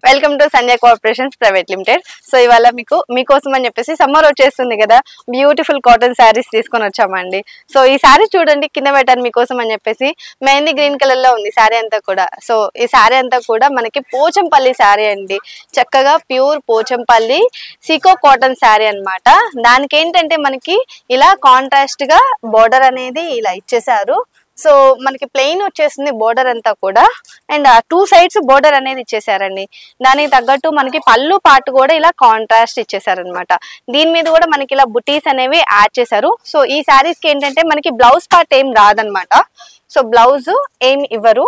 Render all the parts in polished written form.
Welcome to Sandhya corporations private limited. So ఇవాళ మీకోసం అని చెప్పేసి సమ్మర్ వచ్చేస్తుంది కదా, బ్యూటిఫుల్ కాటన్ శారీస్ తీసుకొని వచ్చామండి. సో ఈ శారీ చూడండి, కింద పెట్టాను మీకోసం అని చెప్పేసి. మెహందీ గ్రీన్ కలర్ లో ఉంది శారీ అంతా కూడా. సో ఈ శారీ అంతా కూడా మనకి పోచంపల్లి శారీ అండి, చక్కగా ప్యూర్ పోచంపల్లి సికో కాటన్ శారీ అన్నమాట. దానికి ఏంటంటే మనకి ఇలా కాంట్రాస్ట్ గా బోర్డర్ అనేది ఇలా ఇచ్చేసారు. సో మనకి ప్లెయిన్ వచ్చేసింది బోర్డర్ అంతా కూడా, అండ్ 2 సైడ్స్ బోర్డర్ అనేది ఇచ్చేసారండి. దానికి తగ్గట్టు మనకి పళ్ళు పార్ట్ కూడా ఇలా కాంట్రాస్ట్ ఇచ్చేసారనమాట. దీని మీద కూడా మనకి ఇలా బుటీస్ అనేవి యాడ్ చేశారు. సో ఈ శారీస్ కి ఏంటంటే మనకి బ్లౌజ్ పార్ట్ ఏం రాదనమాట. సో బ్లౌజ్ ఏం ఇవ్వరు.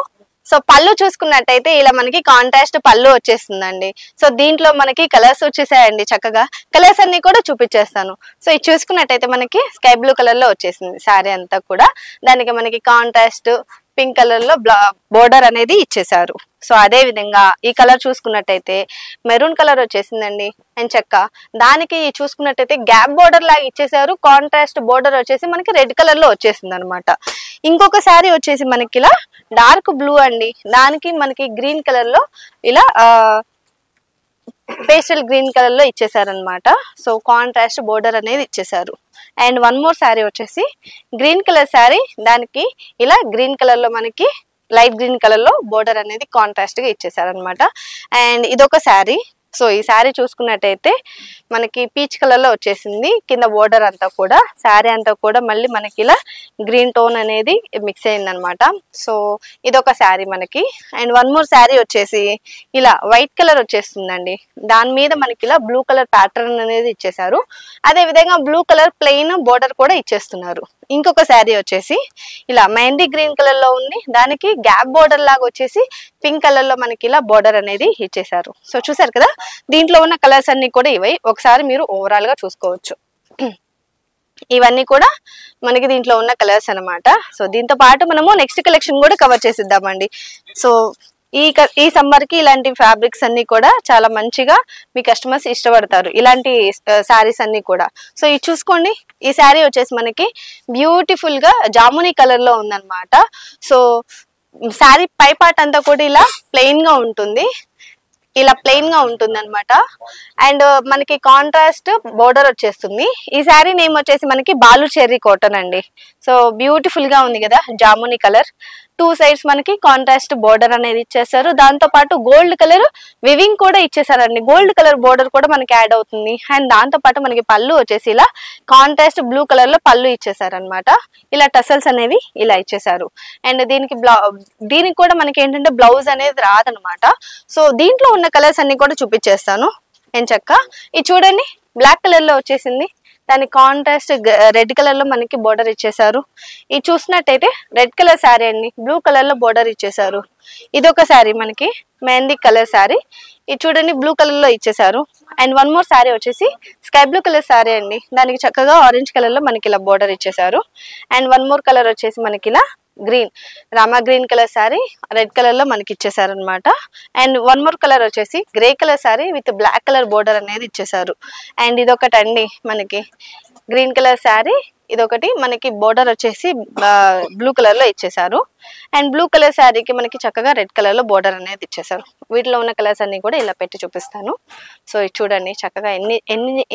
సో పళ్ళు చూసుకున్నట్టయితే ఇలా మనకి కాంట్రాస్ట్ పళ్ళు వచ్చేస్తుందండి. సో దీంట్లో మనకి కలర్స్ వచ్చేసాయండి. చక్కగా కలర్స్ అన్ని కూడా చూపించేస్తాను. సో ఇది చూసుకున్నట్టయితే మనకి స్కై బ్లూ కలర్ లో వచ్చేసింది శారీ అంతా కూడా. దానికి మనకి కాంట్రాస్ట్ పింక్ కలర్ లో బోర్డర్ అనేది ఇచ్చేసారు. సో అదే విధంగా ఈ కలర్ చూసుకున్నట్టయితే మెరూన్ కలర్ వచ్చేసిందండి. అండ్ చెక్క దానికి చూసుకున్నట్టయితే గ్యాప్ బోర్డర్ లాగా ఇచ్చేసారు. కాంట్రాస్ట్ బోర్డర్ వచ్చేసి మనకి రెడ్ కలర్ లో వచ్చేసింది అనమాట. ఇంకొక శారీ వచ్చేసి మనకి ఇలా డార్క్ బ్లూ అండి, దానికి మనకి గ్రీన్ కలర్ లో ఇలా పేస్టల్ గ్రీన్ కలర్ లో ఇచ్చేసారనమాట. సో కాంట్రాస్ట్ బోర్డర్ అనేది ఇచ్చేసారు. అండ్ వన్ మోర్ శారీ వచ్చేసి గ్రీన్ కలర్ శారీ, దానికి ఇలా గ్రీన్ కలర్ లో మనకి లైట్ గ్రీన్ కలర్ లో బోర్డర్ అనేది కాంట్రాస్ట్ గా ఇచ్చేసారనమాట. అండ్ ఇదొక శారీ. సో ఈ శారీ చూసుకున్నట్టయితే మనకి పీచ్ కలర్ లో వచ్చేసింది కింద బోర్డర్ అంతా కూడా. శారీ అంతా కూడా మళ్ళీ మనకి ఇలా గ్రీన్ టోన్ అనేది మిక్స్ అయింది అనమాట. సో ఇదొక శారీ మనకి. అండ్ వన్ మోర్ శారీ వచ్చేసి ఇలా వైట్ కలర్ వచ్చేస్తుందండి. దాని మీద మనకి ఇలా బ్లూ కలర్ ప్యాటర్న్ అనేది ఇచ్చేసారు. అదే విధంగా బ్లూ కలర్ ప్లెయిన్ బోర్డర్ కూడా ఇచ్చేస్తున్నారు. ఇంకొక శారీ వచ్చేసి ఇలా మెహందీ గ్రీన్ కలర్ లో ఉంది, దానికి గ్యాప్ బోర్డర్ లాగా వచ్చేసి పింక్ కలర్ లో మనకి ఇలా బోర్డర్ అనేది ఇచ్చేసారు. సో చూసారు కదా, దీంట్లో ఉన్న కలర్స్ అన్ని కూడా ఇవి. ఒకసారి మీరు ఓవరాల్ గా చూసుకోవచ్చు. ఇవన్నీ కూడా మనకి దీంట్లో ఉన్న కలర్స్ అనమాట. సో దీంతో పాటు మనము నెక్స్ట్ కలెక్షన్ కూడా కవర్ చేసిద్దామండి. సో ఈ సమ్మర్ కి ఇలాంటి ఫ్యాబ్రిక్స్ అన్ని కూడా చాలా మంచిగా మీ కస్టమర్స్ ఇష్టపడతారు, ఇలాంటి శారీస్ అన్ని కూడా. సో ఇది చూసుకోండి, ఈ శారీ వచ్చేసి మనకి బ్యూటిఫుల్ గా జామునీ కలర్ లో ఉందన్నమాట. సో శారీ పై పార్ట్ అంతా కూడా ఇలా ప్లెయిన్ గా ఉంటుంది, ఇలా ప్లెయిన్ గా ఉంటుంది అనమాట. అండ్ మనకి కాంట్రాస్ట్ బోర్డర్ వచ్చేస్తుంది. ఈ శారీ నేమ్ వచ్చేసి మనకి బాలు చెర్రీ కాటన్ అండి. సో బ్యూటిఫుల్ గా ఉంది కదా, జామునీ కలర్. 2 సైడ్స్ మనకి కాంట్రాస్ట్ బోర్డర్ అనేది ఇచ్చేసారు. దాంతో పాటు గోల్డ్ కలర్ వివింగ్ కూడా ఇచ్చేసారండి. గోల్డ్ కలర్ బోర్డర్ కూడా మనకి యాడ్ అవుతుంది. అండ్ దాంతో పాటు మనకి పళ్ళు వచ్చేసి ఇలా కాంట్రాస్ట్ బ్లూ కలర్ లో పళ్ళు ఇచ్చేసారు అనమాట. ఇలా టసల్స్ అనేవి ఇలా ఇచ్చేసారు. అండ్ దీనికి కూడా మనకి ఏంటంటే బ్లౌజ్ అనేది రాదనమాట. సో దీంట్లో ఉన్న కలర్స్ అన్ని కూడా చూపించేస్తాను. ఏం చక్క ఇది చూడండి, బ్లాక్ కలర్ లో వచ్చేసింది, దాని కాంట్రాస్ట్ రెడ్ కలర్ లో మనకి బోర్డర్ ఇచ్చేసారు. ఇది చూసినట్టయితే రెడ్ కలర్ శారీ అండి, బ్లూ కలర్ లో బోర్డర్ ఇచ్చేసారు. ఇదొక శారీ మనకి మెహందీ కలర్ శారీ, ఇది చూడండి బ్లూ కలర్ లో ఇచ్చేసారు. అండ్ వన్ మోర్ శారీ వచ్చేసి స్కై బ్లూ కలర్ శారీ అండి, దానికి చక్కగా ఆరెంజ్ కలర్ లో మనకి ఇలా బోర్డర్ ఇచ్చేసారు. అండ్ వన్ మోర్ కలర్ వచ్చేసి మనకి ఇలా green Rama green colour sari red colour లో మనకి ఇచ్చేసారు అనమాట. అండ్ వన్ మోర్ కలర్ వచ్చేసి grey colour sari with black colour border అనేది ఇచ్చేసారు. అండ్ ఇదొకటి అండి మనకి గ్రీన్ కలర్ శారీ, ఇదొకటి మనకి బోర్డర్ వచ్చేసి బ్లూ కలర్ లో ఇచ్చేసారు. అండ్ బ్లూ కలర్ శారీకి మనకి చక్కగా రెడ్ కలర్ లో బోర్డర్ అనేది ఇచ్చేసారు. వీటిలో ఉన్న కలర్స్ అన్ని కూడా ఇలా పెట్టి చూపిస్తాను. సో ఇది చూడండి, చక్కగా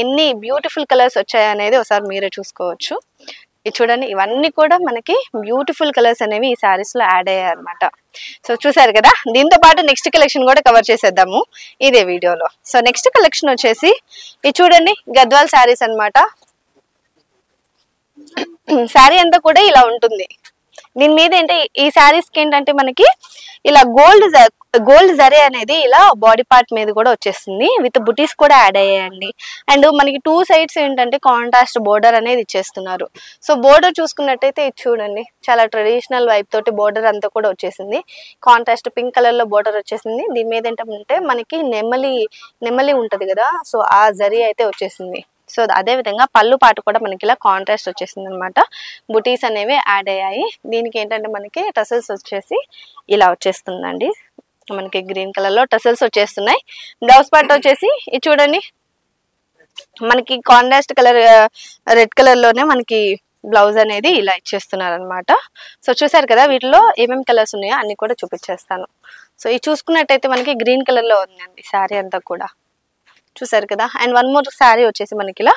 ఎన్ని బ్యూటిఫుల్ కలర్స్ వచ్చాయి అనేది ఒకసారి మీరే చూసుకోవచ్చు. ఇది చూడండి, ఇవన్నీ కూడా మనకి బ్యూటిఫుల్ కలర్స్ అనేవి ఈ శారీస్ లో యాడ్ అయ్యాయి అనమాట. సో చూసారు కదా, దీంతో పాటు నెక్స్ట్ కలెక్షన్ కూడా కవర్ చేసేద్దాము ఇదే వీడియోలో. సో నెక్స్ట్ కలెక్షన్ వచ్చేసి ఇది చూడండి, గద్వాల్ శారీస్ అనమాట. శారీ అంతా కూడా ఇలా ఉంటుంది. దీని మీద ఏంటంటే ఈ శారీస్ కి ఏంటంటే మనకి ఇలా గోల్డ్ జరీ అనేది ఇలా బాడీ పార్ట్ మీద కూడా వచ్చేస్తుంది, విత్ బుటీస్ కూడా యాడ్ అయ్యాయండి. అండ్ మనకి 2 సైడ్స్ ఏంటంటే కాంట్రాస్ట్ బోర్డర్ అనేది ఇచ్చేస్తున్నారు. సో బోర్డర్ చూసుకున్నట్టయితే ఇది చూడండి, చాలా ట్రెడిషనల్ వైప్ తోటి బోర్డర్ అంతా కూడా వచ్చేసింది. కాంట్రాస్ట్ పింక్ కలర్ లో బోర్డర్ వచ్చేసింది. దీని మీద ఏంటంటే మనకి నెమలి ఉంటది కదా, సో ఆ జరీ అయితే వచ్చేసింది. సో అదే విధంగా పళ్ళు పాటు కూడా మనకి ఇలా కాంట్రాస్ట్ వచ్చేసింది అనమాట. బుటీస్ అనేవి యాడ్ అయ్యాయి. దీనికి ఏంటంటే మనకి టసల్స్ వచ్చేసి ఇలా వచ్చేస్తుందండి, మనకి గ్రీన్ కలర్ లో టసల్స్ వచ్చేస్తున్నాయి. బ్లౌజ్ పార్ట్ వచ్చేసి ఇది చూడండి, మనకి కాంట్రాస్ట్ కలర్ రెడ్ కలర్ లోనే మనకి బ్లౌజ్ అనేది ఇలా ఇచ్చేస్తున్నారు అనమాట. సో చూసారు కదా, వీటిలో ఏమేమి కలర్స్ ఉన్నాయో అన్ని కూడా చూపించేస్తాను. సో ఇది చూసుకున్నట్టయితే మనకి గ్రీన్ కలర్ లో ఉందండి శారీ అంతా కూడా, చూసారు కదా. అండ్ వన్ మోర్ శారీ వచ్చేసి మనకి ఇలా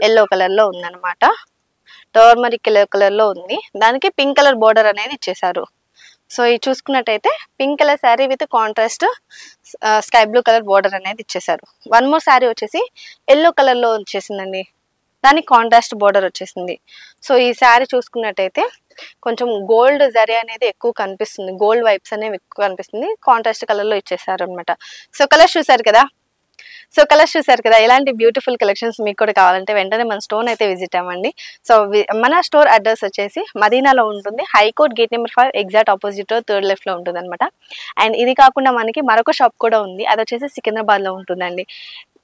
ఎల్లో కలర్ లో ఉందన్నమాట, టర్మరిక్ కలర్ లో ఉంది, దానికి పింక్ కలర్ బోర్డర్ అనేది ఇచ్చేసారు. సో ఇది చూసుకున్నట్టయితే pink colour sari with contrast sky blue colour border అనేది ఇచ్చేసారు. వన్ మోర్ శారీ వచ్చేసి ఎల్లో కలర్ లో వచ్చేసిందండి, దానికి కాంట్రాస్ట్ బోర్డర్ వచ్చేసింది. సో ఈ శారీ చూసుకున్నట్టయితే కొంచెం గోల్డ్ జరీ అనేది ఎక్కువ కనిపిస్తుంది, గోల్డ్ వైబ్స్ అనేవి ఎక్కువ కనిపిస్తుంది, కాంట్రాస్ట్ కలర్ లో ఇచ్చేసారు అనమాట. సో కలర్స్ చూసారు కదా, ఇలాంటి బ్యూటిఫుల్ కలెక్షన్స్ మీకు కూడా కావాలంటే వెంటనే మన స్టోర్ అయితే విజిట్ అవ్వండి. సో మన స్టోర్ అడ్రస్ వచ్చేసి మదీనాలో ఉంటుంది, high court gate number 5 exact opposite third left లో ఉంటుంది అనమాట. అండ్ ఇది కాకుండా మనకి మరొక షాప్ కూడా ఉంది, అది వచ్చేసి సికింద్రాబాద్ లో ఉంటుందండి.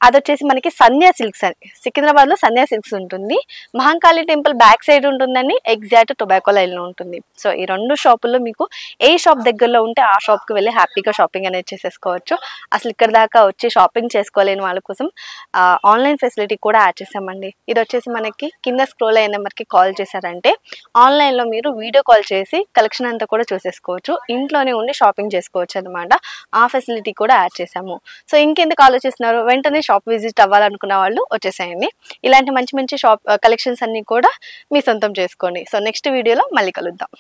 అది వచ్చేసి మనకి సంధ్యా సిల్క్స్ అని, సికింద్రాబాద్ లో సంధ్యా సిల్క్స్ ఉంటుంది, మహంకాళి టెంపుల్ బ్యాక్ సైడ్ ఉంటుందండి, ఎగ్జాక్ట్ టొబాకో లైన్ లో ఉంటుంది. సో ఈ రెండు షాపుల్లో మీకు ఏ షాప్ దగ్గరలో ఉంటే ఆ షాప్ కి వెళ్ళి హ్యాపీగా షాపింగ్ అనేది చేసేసుకోవచ్చు. అసలు ఇక్కడ దాకా వచ్చి షాపింగ్ చేసుకోలేని వాళ్ళ కోసం ఆన్లైన్ ఫెసిలిటీ కూడా యాడ్ చేసామండి. ఇది వచ్చేసి మనకి కింద స్క్రోల్ అయిన నెంబర్కి కాల్ చేశారంటే ఆన్లైన్ లో మీరు వీడియో కాల్ చేసి కలెక్షన్ అంతా కూడా చూసేసుకోవచ్చు, ఇంట్లోనే ఉండి షాపింగ్ చేసుకోవచ్చు అనమాట. ఆ ఫెసిలిటీ కూడా యాడ్ చేసాము. సో ఇంకెందుకు ఆలోచిస్తున్నారు, వెంటనే షాప్ విజిట్ అవ్వాలనుకున్న వాళ్ళు వచ్చేసేయండి. ఇలాంటి మంచి మంచి షాప్ కలెక్షన్స్ అన్ని కూడా మీ సొంతం చేసుకోండి. సో నెక్స్ట్ వీడియోలో మళ్ళీ కలుద్దాం.